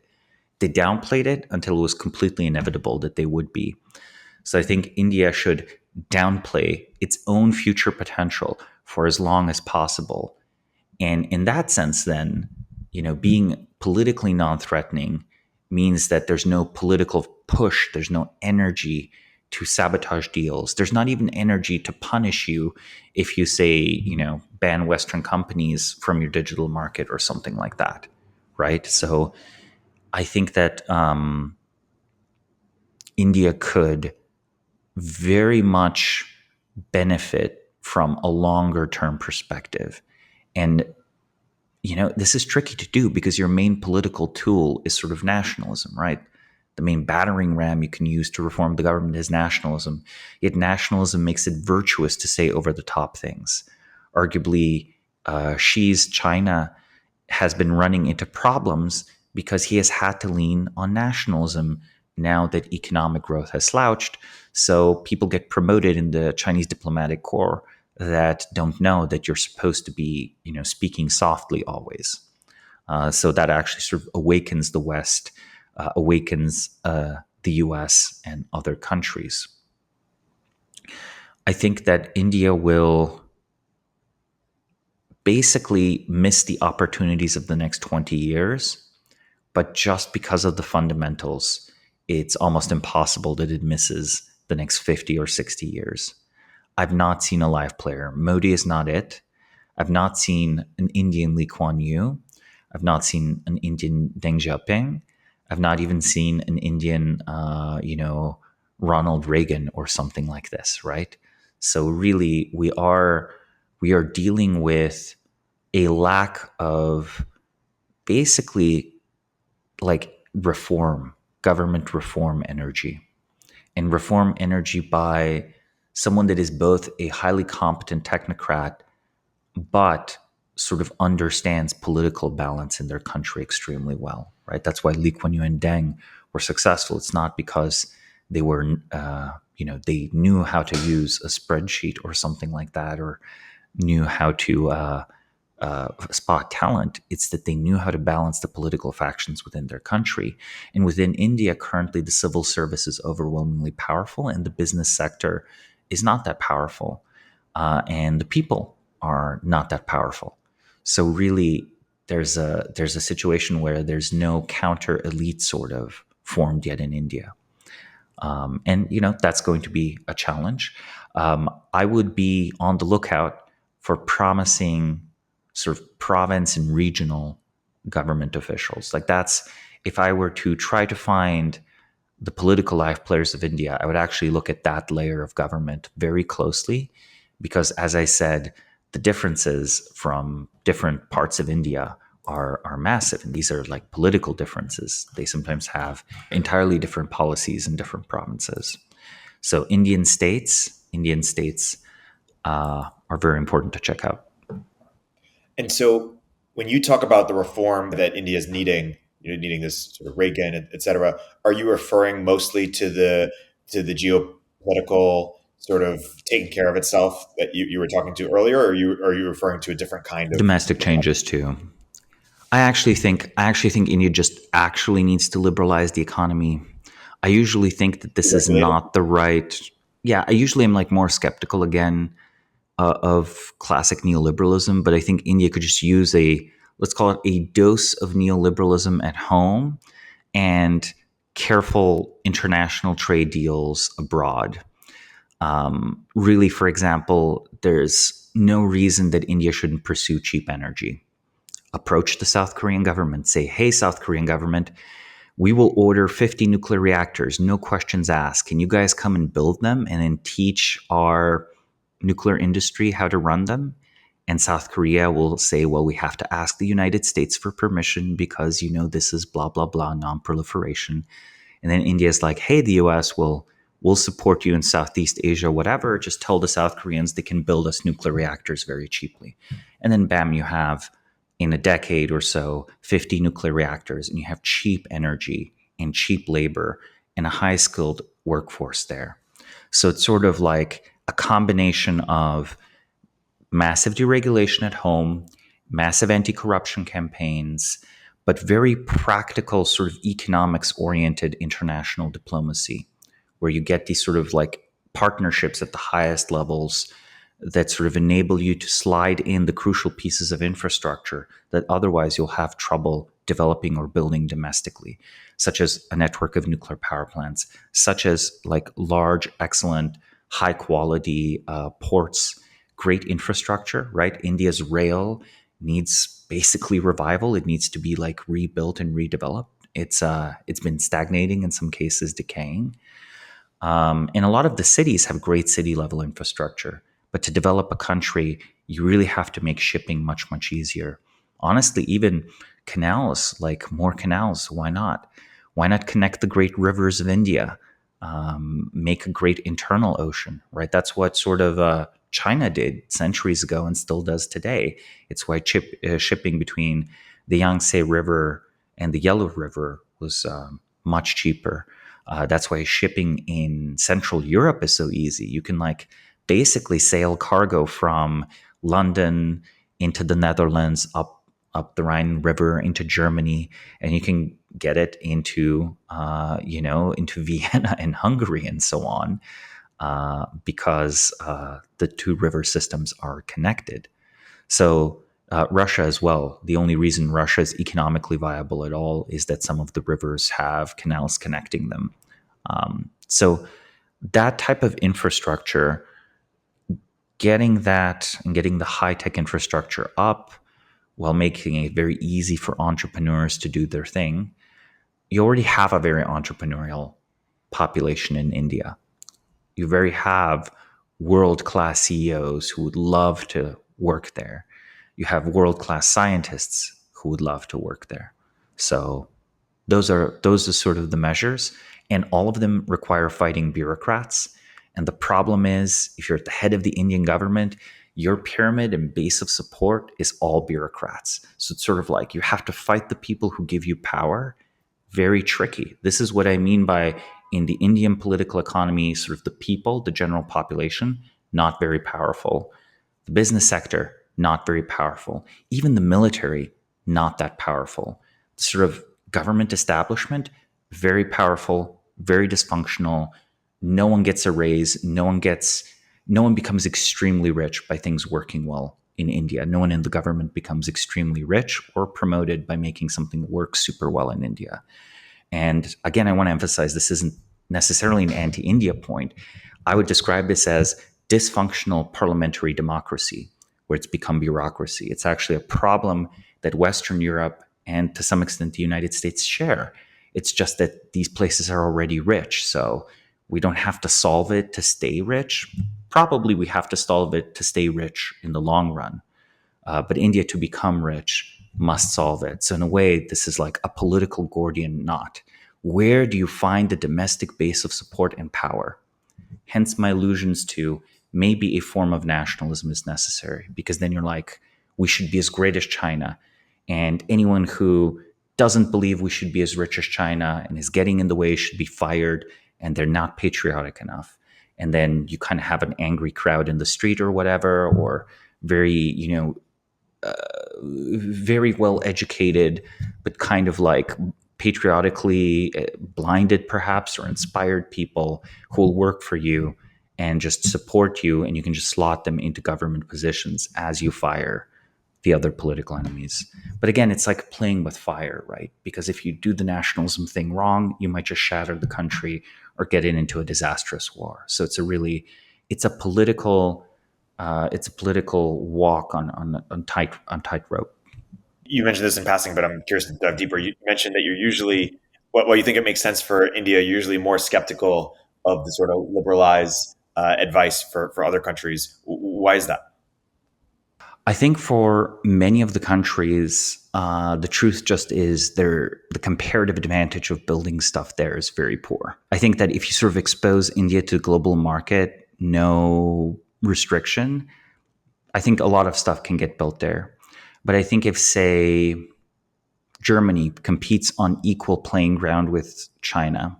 They downplayed it until it was completely inevitable that they would be. So I think India should downplay its own future potential for as long as possible. And in that sense, then, being politically non-threatening means that there's no political push, there's no energy to sabotage deals. There's not even energy to punish you if you say, ban Western companies from your digital market or something like that, right? So I think that India could very much benefit from a longer term perspective. And, this is tricky to do because your main political tool is sort of nationalism, right? The main battering ram you can use to reform the government is nationalism. Yet nationalism makes it virtuous to say over-the-top things. Arguably, Xi's China has been running into problems because he has had to lean on nationalism now that economic growth has slouched. So people get promoted in the Chinese diplomatic corps that don't know that you're supposed to be, speaking softly always. So that actually sort of awakens the West, awakens the US and other countries. I think that India will basically miss the opportunities of the next 20 years, but just because of the fundamentals. it's almost impossible that it misses the next 50 or 60 years. I've not seen a live player. Modi is not it. I've not seen an Indian Lee Kuan Yew. I've not seen an Indian Deng Xiaoping. I've not even seen an Indian, Ronald Reagan or something like this, right? So really, we are dealing with a lack of basically like government reform energy, and reform energy by someone that is both a highly competent technocrat but sort of understands political balance in their country extremely well, right? That's why Lee Kuan Yew and Deng were successful. It's not because they were, they knew how to use a spreadsheet or something like that, or knew how to spot talent. It's that they knew how to balance the political factions within their country. And within India, currently, the civil service is overwhelmingly powerful, and the business sector is not that powerful, and the people are not that powerful. So really, there's a situation where there's no counter elite sort of formed yet in India. And that's going to be a challenge. I would be on the lookout for promising sort of province and regional government officials. Like, that's, if I were to try to find the political life players of India, I would actually look at that layer of government very closely, because, as I said, the differences from different parts of India are massive, and these are like political differences. They sometimes have entirely different policies in different provinces. So Indian states are very important to check out. And so when you talk about the reform that India is needing, needing this sort of Reagan, et cetera, are you referring mostly to the geopolitical sort of taking care of itself that you were talking to earlier, or are you referring to a different kind of domestic changes too? I actually think India just actually needs to liberalize the economy. I usually think that this is not the right. Yeah, I usually am like more skeptical again of classic neoliberalism, but I think India could just use let's call it a dose of neoliberalism at home and careful international trade deals abroad. Really, for example, there's no reason that India shouldn't pursue cheap energy. Approach the South Korean government, say, hey, South Korean government, we will order 50 nuclear reactors, no questions asked. Can you guys come and build them and then teach our nuclear industry how to run them? And South Korea will say, well, we have to ask the United States for permission because, this is blah, blah, blah, non-proliferation. And then India is like, hey, the US will support you in Southeast Asia, whatever. Just tell the South Koreans they can build us nuclear reactors very cheaply. And then bam, you have, in a decade or so, 50 nuclear reactors, and you have cheap energy and cheap labor and a high-skilled workforce there. So it's sort of like a combination of massive deregulation at home, massive anti-corruption campaigns, but very practical sort of economics-oriented international diplomacy, where you get these sort of like partnerships at the highest levels that sort of enable you to slide in the crucial pieces of infrastructure that otherwise you'll have trouble developing or building domestically, such as a network of nuclear power plants, such as like large, excellent, high quality ports, great infrastructure, right? India's rail needs basically revival. It needs to be like rebuilt and redeveloped. It's been stagnating, in some cases decaying. And a lot of the cities have great city level infrastructure. But to develop a country, you really have to make shipping much, much easier. Honestly, even canals, like more canals, why not? Why not connect the great rivers of India? Make a great internal ocean, right? That's what sort of China did centuries ago and still does today. It's why shipping between the Yangtze River and the Yellow River was much cheaper. That's why shipping in Central Europe is so easy. You can like basically sail cargo from London into the Netherlands, up the Rhine River into Germany, and you can get it into into Vienna and Hungary and so on, because the two river systems are connected. So Russia as well. The only reason Russia is economically viable at all is that some of the rivers have canals connecting them. So that type of infrastructure, getting that and getting the high-tech infrastructure up while making it very easy for entrepreneurs to do their thing, you already have a very entrepreneurial population in India. You very have world-class CEOs who would love to work there. You have world-class scientists who would love to work there. So those are sort of the measures, and all of them require fighting bureaucrats. And the problem is, if you're at the head of the Indian government, your pyramid and base of support is all bureaucrats. So it's sort of like you have to fight the people who give you power. Very tricky. This is what I mean by, in the Indian political economy, sort of the people, the general population, not very powerful. The business sector, not very powerful. Even the military, not that powerful. Sort of government establishment, very powerful, very dysfunctional. No one gets a raise. No one becomes extremely rich by things working well in India. No one in the government becomes extremely rich or promoted by making something work super well in India. And again, I want to emphasize this isn't necessarily an anti-India point. I would describe this as dysfunctional parliamentary democracy, where it's become bureaucracy. It's actually a problem that Western Europe and to some extent the United States share. It's just that these places are already rich. So we don't have to solve it to stay rich. Probably we have to solve it to stay rich in the long run. But India, to become rich, must solve it. So in a way, this is like a political Gordian knot. Where do you find the domestic base of support and power? Hence my allusions to maybe a form of nationalism is necessary, because then you're like, we should be as great as China. And anyone who doesn't believe we should be as rich as China and is getting in the way should be fired, and they're not patriotic enough. And then you kind of have an angry crowd in the street or whatever, or very, very well educated, but kind of like patriotically blinded perhaps, or inspired people who will work for you and just support you, and you can just slot them into government positions as you fire the other political enemies. But again, it's like playing with fire, right? Because if you do the nationalism thing wrong, you might just shatter the country or get it into a disastrous war. So it's a political walk on tightrope. You mentioned this in passing, but I'm curious to dive deeper. You mentioned that you're usually, what you think it makes sense for India, you're usually more skeptical of the sort of liberalized advice for other countries. Why is that? I think for many of the countries, the truth just is the comparative advantage of building stuff there is very poor. I think that if you sort of expose India to the global market, no restriction, I think a lot of stuff can get built there. But I think if, say, Germany competes on equal playing ground with China,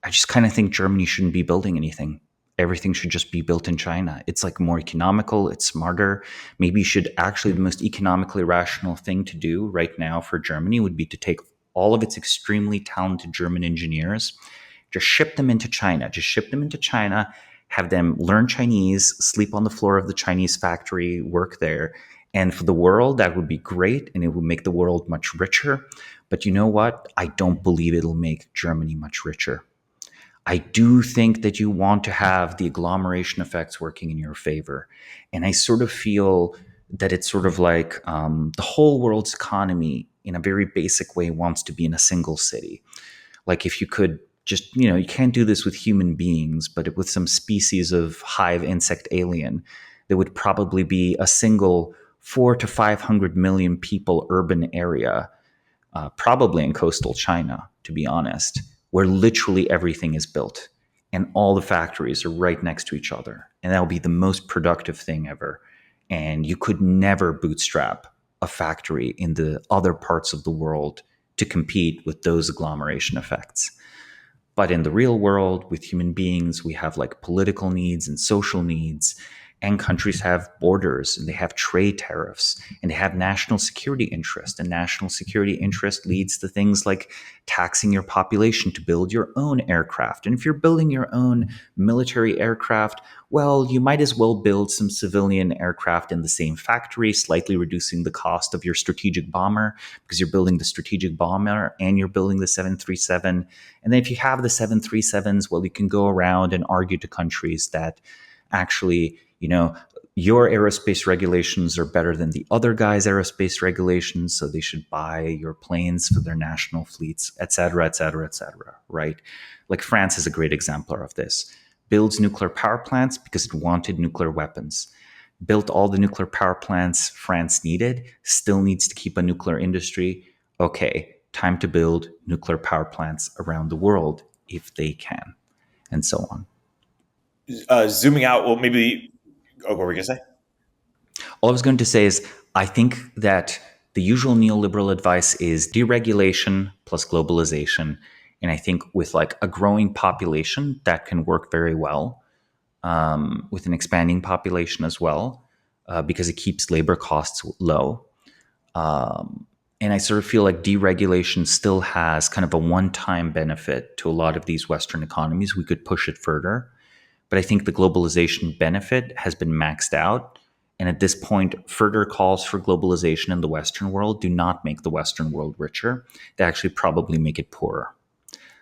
I just kind of think Germany shouldn't be building anything. Everything should just be built in China. It's like more economical, it's smarter. Maybe you should actually, the most economically rational thing to do right now for Germany would be to take all of its extremely talented German engineers, just ship them into China. Just ship them into China, have them learn Chinese, sleep on the floor of the Chinese factory, work there. And for the world, that would be great, and it would make the world much richer. But you know what? I don't believe it'll make Germany much richer. I do think that you want to have the agglomeration effects working in your favor. And I sort of feel that it's sort of like the whole world's economy, in a very basic way, wants to be in a single city. Like if you could just, you can't do this with human beings, but with some species of hive insect alien, there would probably be a single 400 to 500 million people urban area, probably in coastal China, to be honest, where literally everything is built and all the factories are right next to each other. And that'll be the most productive thing ever. And you could never bootstrap a factory in the other parts of the world to compete with those agglomeration effects. But in the real world, with human beings, we have like political needs and social needs. and countries have borders and they have trade tariffs and they have national security interest. And national security interest leads to things like taxing your population to build your own aircraft. And if you're building your own military aircraft, well, you might as well build some civilian aircraft in the same factory, slightly reducing the cost of your strategic bomber because you're building the strategic bomber and you're building the 737. And then if you have the 737s, well, you can go around and argue to countries that actually, your aerospace regulations are better than the other guy's aerospace regulations, so they should buy your planes for their national fleets, et cetera, et cetera, et cetera, right? Like France is a great exemplar of this. Builds nuclear power plants because it wanted nuclear weapons. Built all the nuclear power plants France needed, still needs to keep a nuclear industry. Okay, time to build nuclear power plants around the world if they can, and so on. Zooming out, well, maybe. Oh, what were we gonna say? All I was going to say is I think that the usual neoliberal advice is deregulation plus globalization. And I think with like a growing population, that can work very well with an expanding population as well, because it keeps labor costs low. And I sort of feel like deregulation still has kind of a one-time benefit to a lot of these Western economies. We could push it further. But I think the globalization benefit has been maxed out. And at this point, further calls for globalization in the Western world do not make the Western world richer. They actually probably make it poorer.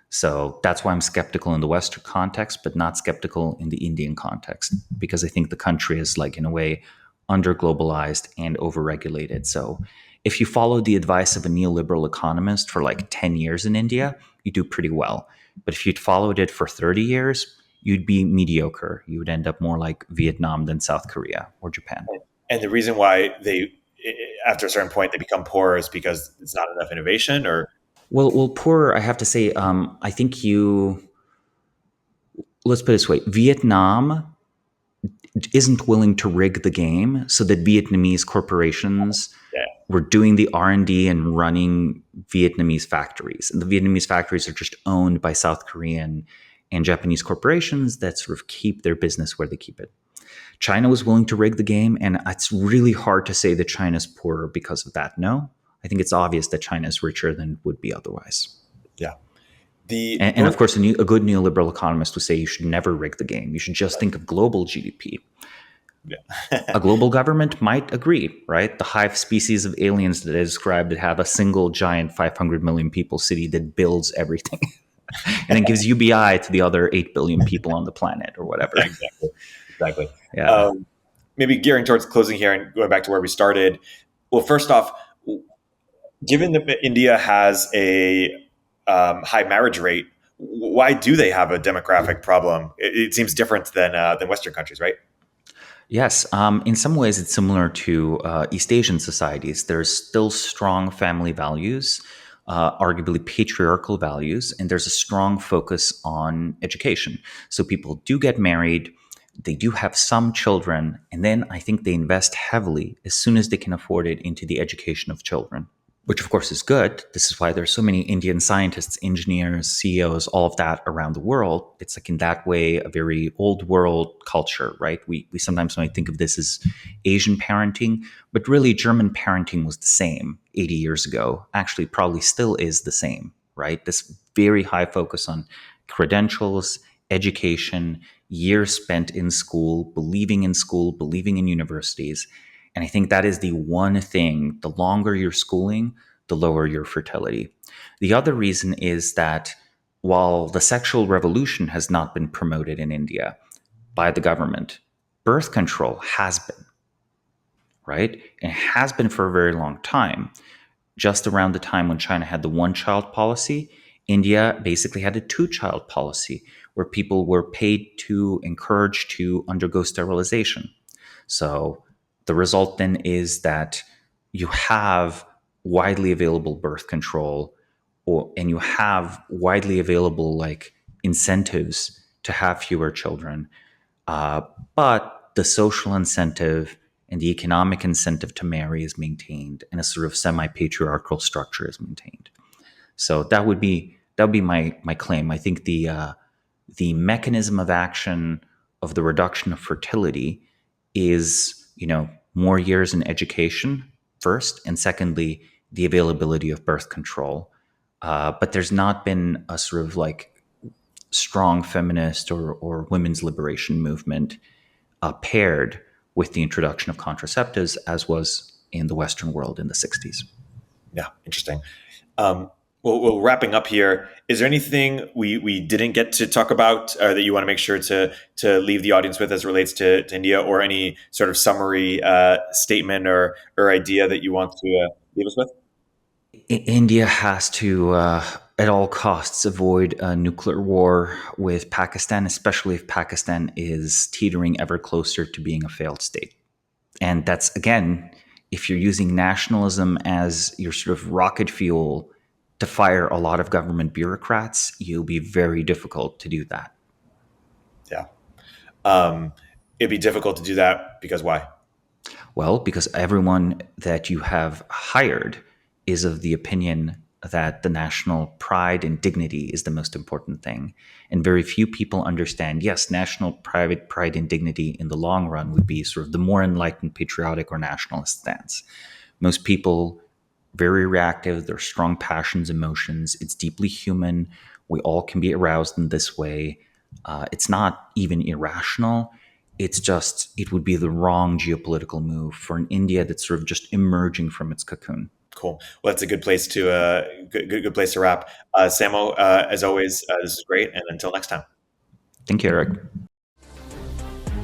So that's why I'm skeptical in the Western context, but not skeptical in the Indian context, because I think the country is like, in a way, under-globalized and over-regulated. So if you follow the advice of a neoliberal economist for like 10 years in India, you do pretty well. But if you'd followed it for 30 years, you'd be mediocre. You would end up more like Vietnam than South Korea or Japan. And the reason why they, after a certain point, they become poorer is because it's not enough innovation, or well, poorer. I have to say, I think let's put it this way: Vietnam isn't willing to rig the game so that Vietnamese corporations were doing the R&D and running Vietnamese factories, and the Vietnamese factories are just owned by South Korean and Japanese corporations that sort of keep their business where they keep it. China was willing to rig the game, and it's really hard to say that China's poorer because of that. No, I think it's obvious that China is richer than would be otherwise. Yeah. And of course, a good neoliberal economist would say you should never rig the game. You should just think of global GDP. Yeah. A global government might agree, right? The hive species of aliens that I described that have a single giant 500 million people city that builds everything. And then gives UBI to the other 8 billion people on the planet or whatever. Exactly. Yeah. Maybe gearing towards closing here and going back to where we started. Well, first off, given that India has a high marriage rate, why do they have a demographic problem? It seems different than Western countries, right? Yes. In some ways, it's similar to East Asian societies. There's still strong family values, arguably patriarchal values, and there's a strong focus on education. So people do get married, they do have some children, and then I think they invest heavily as soon as they can afford it into the education of children, which of course is good. This is why there's so many Indian scientists, engineers, CEOs, all of that around the world. It's like in that way a very old world culture, right? We sometimes might think of this as Asian parenting, but really German parenting was the same 80 years ago. Actually, probably still is the same, right? This very high focus on credentials, education, years spent in school, believing in universities. And I think that is the one thing, the longer you're schooling, the lower your fertility. The other reason is that while the sexual revolution has not been promoted in India by the government, birth control has been, right? And it has been for a very long time. Just around the time when China had the one-child policy, India basically had a two-child policy where people were paid to encourage to undergo sterilization. So the result then is that you have widely available birth control, and you have widely available like incentives to have fewer children, but the social incentive and the economic incentive to marry is maintained, and a sort of semi-patriarchal structure is maintained. So that would be my claim. I think the mechanism of action of the reduction of fertility is, more years in education first, and secondly, the availability of birth control. But there's not been a sort of like strong feminist or women's liberation movement paired with the introduction of contraceptives, as was in the Western world in the 60s. Yeah, interesting. Well, wrapping up here, is there anything we didn't get to talk about that you want to make sure to leave the audience with as it relates to India, or any sort of summary statement or idea that you want to leave us with? India has to, at all costs, avoid a nuclear war with Pakistan, especially if Pakistan is teetering ever closer to being a failed state. And that's, again, if you're using nationalism as your sort of rocket fuel to fire a lot of government bureaucrats, you'll be very difficult to do that. Yeah. It'd be difficult to do that because why? Well, because everyone that you have hired is of the opinion that the national pride and dignity is the most important thing. And very few people understand, yes, national pride and dignity in the long run would be sort of the more enlightened patriotic or nationalist stance. Most people, very reactive, their strong passions, emotions. It's deeply human. We all can be aroused in this way. It's not even irrational. It's just, it would be the wrong geopolitical move for an India that's sort of just emerging from its cocoon. Cool. Well, that's a good place to good place to wrap. Samo, as always, this is great, and until next time. Thank you, Erik.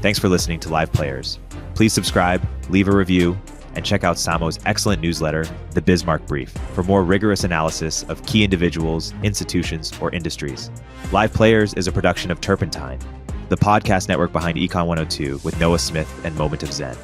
Thanks for listening to Live Players. Please subscribe, leave a review, and check out Samo's excellent newsletter, The Bismarck Brief, for more rigorous analysis of key individuals, institutions, or industries. Live Players is a production of Turpentine, the podcast network behind Econ 102 with Noah Smith and Moment of Zen.